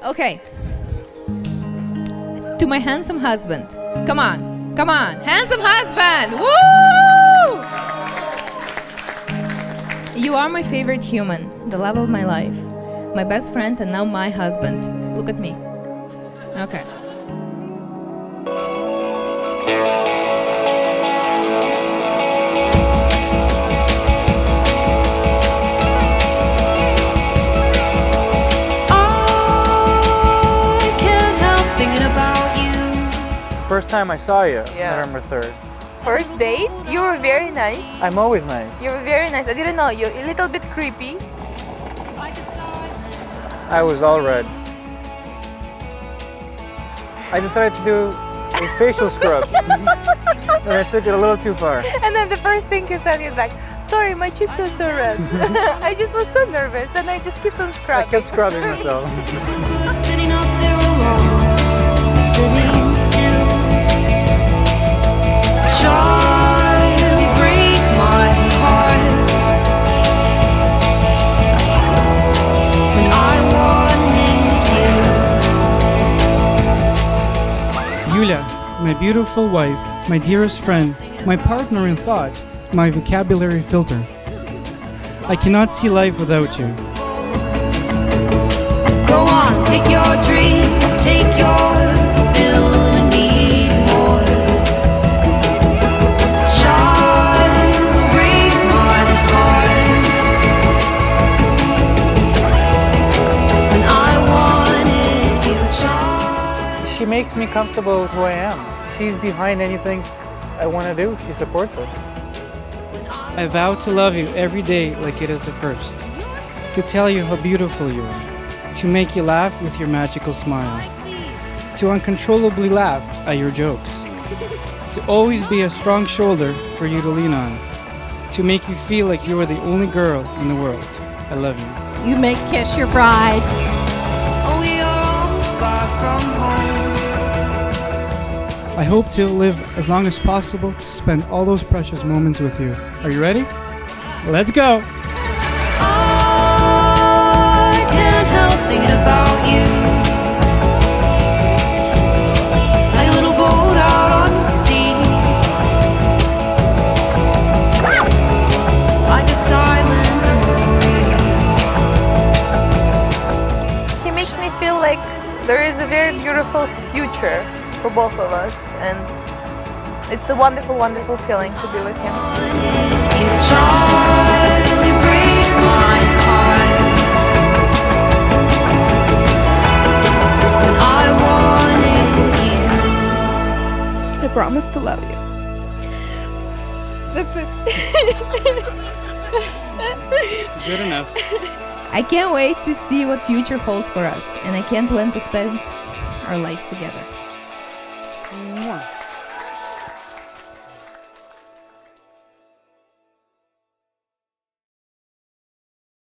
Okay. To my handsome husband. Come on. Come on. Handsome husband. Woo! You are my favorite human, the love of my life, my best friend, and now my husband. Look at me. Okay. First time I saw you, Yeah. November 3rd. First date, you were very nice. I'm always nice. You were very nice. I didn't know you. A little bit creepy. I was all red. I decided to do a facial scrub. And I took it a little too far. And then the first thing he said, he's like, "Sorry, my cheeks are so red." I just was so nervous, and I just kept on I scrubbing. kept scrubbing myself. Sitting up there alone, sitting still. Child, break my heart. When I wanted you. Yulia, my beautiful wife, my dearest friend, my partner in thought, my vocabulary filter. I cannot see life without you. Go on, take your dream, take your fill and need more. Child, break my heart. When I wanted you, child. She makes me comfortable with who I am. She's behind anything I want to do. She supports it. I vow to love you every day like it is the first, to tell you how beautiful you are, to make you laugh with your magical smile, to uncontrollably laugh at your jokes, to always be a strong shoulder for you to lean on, to make you feel like you are the only girl in the world. I love you. You may kiss your bride. Oh, we are all far from home. I hope to live as long as possible to spend all those precious moments with you. Are you ready? Let's go! I can't help thinking about you. Like a little boat out on the sea. Like a silent memory. He makes me feel like there is a very beautiful future for both of us, and it's a wonderful, wonderful feeling to be with him. You child, you break my heart. When I wanted you. I promise to love you. That's it. Good enough. I can't wait to see what future holds for us, and I can't wait to spend our lives together. Mwah.